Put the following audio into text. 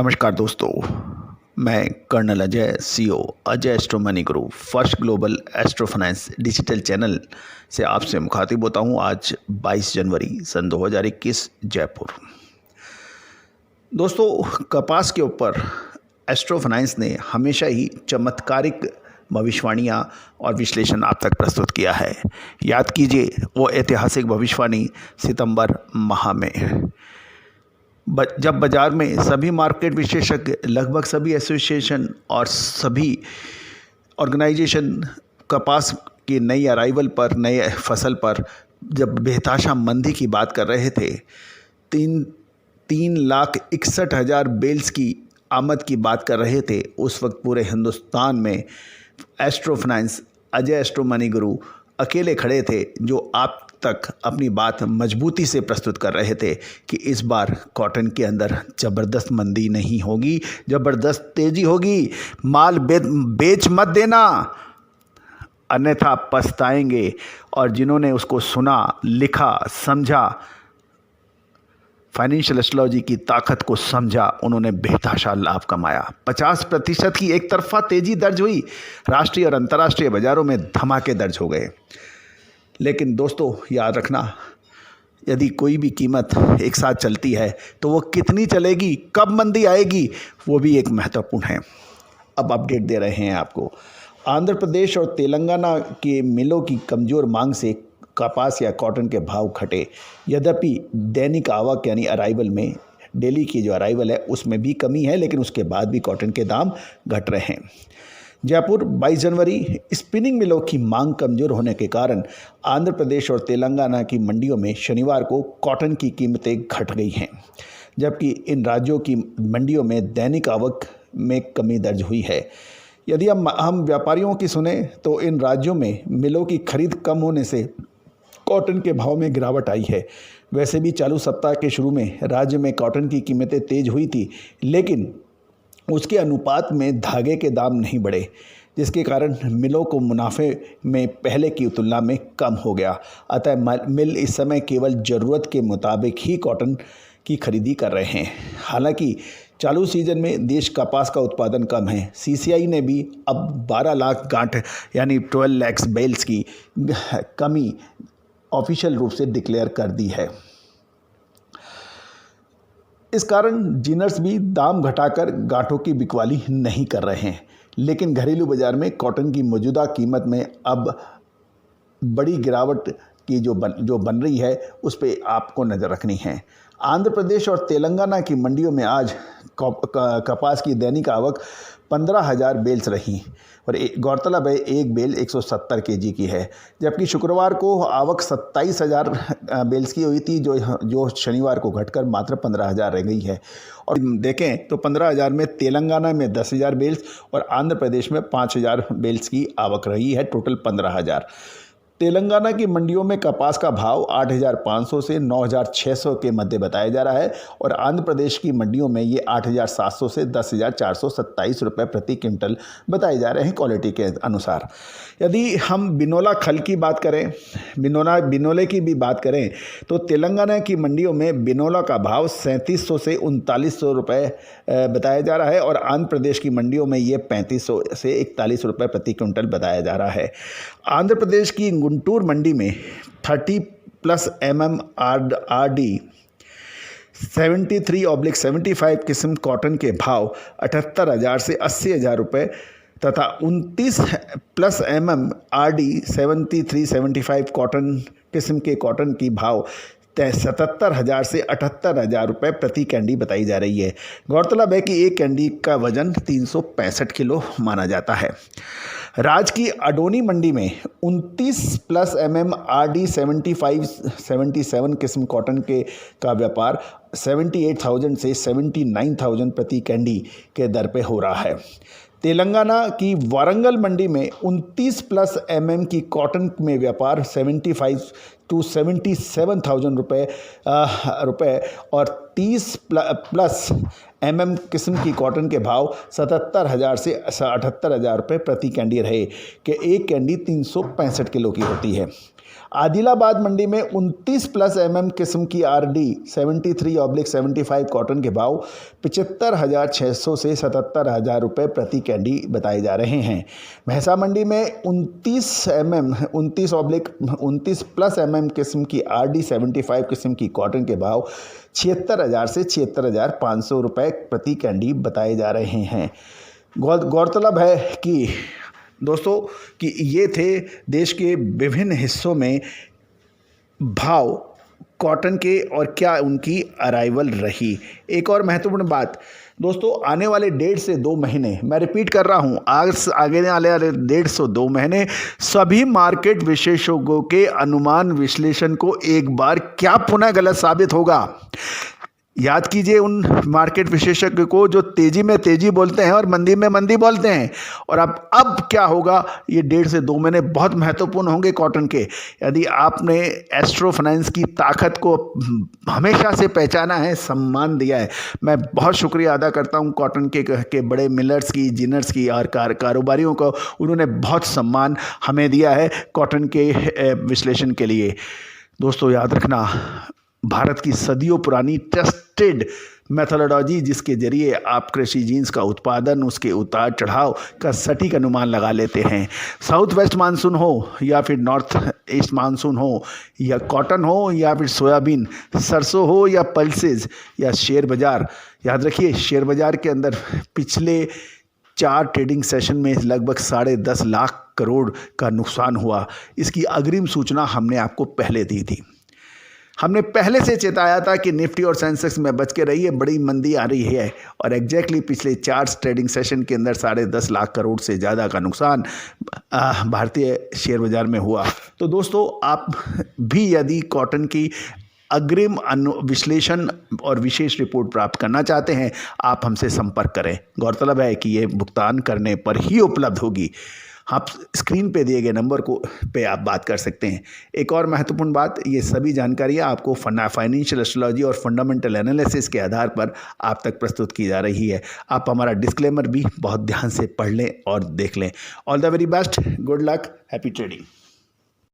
नमस्कार दोस्तों, मैं colonel Ajay, CEO Ajay astro money guru first global astro finance digital channel से आपसे मुखातिब होता हूं। आज 22 जनवरी सन 2021 जयपुर। दोस्तों, कपास के ऊपर एस्ट्रो फाइनेंस ने हमेशा ही चमत्कारिक भविष्यवाणियाँ और विश्लेषण आप तक प्रस्तुत किया है। याद कीजिए वो ऐतिहासिक भविष्यवाणी सितंबर माह में, जब बाज़ार में सभी मार्केट विशेषज्ञ, लगभग सभी एसोसिएशन और सभी ऑर्गेनाइजेशन कपास की नई अराइवल पर, नए फसल पर जब बेतहाशा मंदी की बात कर रहे थे, 3,61,000 बेल्स की आमद की बात कर रहे थे, उस वक्त पूरे हिंदुस्तान में astro finance, Ajay astro money गुरु अकेले खड़े थे, जो आप तक अपनी बात मजबूती से प्रस्तुत कर रहे थे कि इस बार कॉटन के अंदर ज़बरदस्त मंदी नहीं होगी, ज़बरदस्त तेज़ी होगी। माल बेच मत देना, अन्यथा पछताएंगे। और जिन्होंने उसको सुना, लिखा, समझा, फाइनेंशियल एस्ट्रोलॉजी की ताकत को समझा, उन्होंने बेतहाशा लाभ कमाया। 50% की एक तरफा तेज़ी दर्ज हुई। राष्ट्रीय और अंतर्राष्ट्रीय बाज़ारों में धमाके दर्ज हो गए। लेकिन दोस्तों, याद रखना, यदि कोई भी कीमत एक साथ चलती है तो वो कितनी चलेगी, कब मंदी आएगी, वो भी एक महत्वपूर्ण है। अब अपडेट दे रहे हैं आपको। आंध्र प्रदेश और तेलंगाना के मिलों की कमज़ोर मांग से कपास या कॉटन के भाव घटे। यद्यपि दैनिक आवक यानी अराइवल में, डेली की जो अराइवल है उसमें भी कमी है, लेकिन उसके बाद भी कॉटन के दाम घट रहे हैं। जयपुर 22 जनवरी। स्पिनिंग मिलों की मांग कमज़ोर होने के कारण आंध्र प्रदेश और तेलंगाना की मंडियों में शनिवार को कॉटन की कीमतें घट गई हैं, जबकि इन राज्यों की मंडियों में दैनिक आवक में कमी दर्ज हुई है। यदि हम व्यापारियों की सुने तो इन राज्यों में मिलों की खरीद कम होने से कॉटन के भाव में गिरावट आई है। वैसे भी चालू सप्ताह के शुरू में राज्य में कॉटन की कीमतें तेज हुई थी, लेकिन उसके अनुपात में धागे के दाम नहीं बढ़े, जिसके कारण मिलों को मुनाफे में पहले की तुलना में कम हो गया। अतः मिल इस समय केवल ज़रूरत के मुताबिक ही कॉटन की खरीदी कर रहे हैं। हालांकि चालू सीजन में देश कपास का उत्पादन कम है। सीसीआई ने भी अब 12 लाख गांठ यानी 12 लाख बेल्स की कमी ऑफिशियल रूप से डिक्लेयर कर दी है। इस कारण जिनर्स भी दाम घटाकर गांठों की बिकवाली नहीं कर रहे हैं, लेकिन घरेलू बाजार में कॉटन की मौजूदा कीमत में अब बड़ी गिरावट की जो बन रही है, उस पर आपको नज़र रखनी है। आंध्र प्रदेश और तेलंगाना की मंडियों में आज कपास की दैनिक आवक 15,000 बेल्स रही और गौरतलब है एक बेल 170 केजी की है, जबकि शुक्रवार को आवक 27,000 बेल्स की हुई थी, जो शनिवार को घटकर मात्र 15,000 रह गई है। और देखें तो 15,000 में तेलंगाना में 10,000 बेल्स और आंध्र प्रदेश में 5,000 बेल्स की आवक रही है, टोटल 15,000। तेलंगाना की मंडियों में कपास का भाव 8,500 से 9,600 के मध्य बताया जा रहा है और आंध्र प्रदेश की मंडियों में ये 8,700 से 10,427 रुपये प्रति क्विंटल बताए जा रहे हैं क्वालिटी के अनुसार। यदि हम बिनोला खल की बात करें, बिनोले की भी बात करें, तो तेलंगाना की मंडियों में बिनोला का भाव 3700 से 3900 रुपये बताया जा रहा है और आंध्र प्रदेश की मंडियों में ये 3500 से 41 रुपये प्रति क्विंटल बताया जा रहा है। आंध्र प्रदेश की गुंटूर मंडी में 30+ mm RD 73/75 किस्म कॉटन के भाव 78,000 से 80,000 रुपये तथा 29+ mm RD 73/75 कॉटन किस्म के कॉटन की भाव 77,000 से 78,000 रुपये प्रति कैंडी बताई जा रही है। गौरतलब है कि एक कैंडी का वजन 365 किलो माना जाता है। राज्य की अडोनी मंडी में 29+ mm RD 75-77 किस्म कॉटन का व्यापार 78,000 से 79,000 प्रति कैंडी के दर पे हो रहा है। तेलंगाना की वारंगल मंडी में 29+ mm की कॉटन में व्यापार 75 to 77,000 रुपये और 30+ mm किस्म की कॉटन के भाव 77,000 से 78,000 रुपये प्रति कैंडी रहे कि एक कैंडी 365 किलो की होती है। आदिलाबाद मंडी में 29+ mm किस्म की RD 73/75 कॉटन के भाव 75,600 से 77,000 रुपये प्रति कैंडी बताए जा रहे हैं। भैंसा मंडी में 29+ mm किस्म की RD 75 किस्म की कॉटन के भाव 76,000 से 76,500 रुपये प्रति कैंडी बताए जा रहे हैं। गौरतलब है कि दोस्तों कि ये थे देश के विभिन्न हिस्सों में भाव कॉटन के और क्या उनकी अराइवल रही। एक और महत्वपूर्ण बात दोस्तों, आने वाले 1.5 से 2 महीने, मैं रिपीट कर रहा हूँ, आगे वाले 1.5 से 2 महीने सभी मार्केट विशेषज्ञों के अनुमान विश्लेषण को एक बार क्या पुनः गलत साबित होगा। याद कीजिए उन मार्केट विशेषज्ञ को जो तेजी में तेजी बोलते हैं और मंदी में मंदी बोलते हैं। और अब क्या होगा, ये 1.5 से 2 महीने बहुत महत्वपूर्ण होंगे कॉटन के। यदि आपने एस्ट्रो फाइनेंस की ताकत को हमेशा से पहचाना है, सम्मान दिया है, मैं बहुत शुक्रिया अदा करता हूं कॉटन के बड़े मिलर्स की, जिनर्स की और कारोबारियों को। उन्होंने बहुत सम्मान हमें दिया है कॉटन के विश्लेषण के लिए। दोस्तों याद रखना, भारत की सदियों पुरानी टेस्टेड मेथोडोलॉजी जिसके जरिए आप कृषि जीन्स का उत्पादन, उसके उतार चढ़ाव का सटीक अनुमान लगा लेते हैं। साउथ वेस्ट मानसून हो या फिर नॉर्थ ईस्ट मानसून हो, या कॉटन हो या फिर सोयाबीन, सरसों हो या पल्सेस या शेयर बाज़ार, याद रखिए शेयर बाज़ार के अंदर पिछले 4 ट्रेडिंग सेशन में लगभग 10.5 लाख करोड़ का नुकसान हुआ। इसकी अग्रिम सूचना हमने आपको पहले दी थी। हमने पहले से चेताया था कि निफ्टी और सेंसेक्स में बच के रहिए, बड़ी मंदी आ रही है। और एग्जैक्टली पिछले 4 ट्रेडिंग सेशन के अंदर 10.5 लाख करोड़ से ज़्यादा का नुकसान भारतीय शेयर बाज़ार में हुआ। तो दोस्तों आप भी यदि कॉटन की अग्रिम विश्लेषण और विशेष रिपोर्ट प्राप्त करना चाहते हैं, आप हमसे संपर्क करें। गौरतलब है कि ये भुगतान करने पर ही उपलब्ध होगी। आप स्क्रीन पे दिए गए नंबर पे आप बात कर सकते हैं। एक और महत्वपूर्ण बात, ये सभी जानकारियाँ आपको फाइनेंशियल एस्ट्रोलॉजी और फंडामेंटल एनालिसिस के आधार पर आप तक प्रस्तुत की जा रही है। आप हमारा डिस्क्लेमर भी बहुत ध्यान से पढ़ लें और देख लें। All the very best, good luck, happy trading.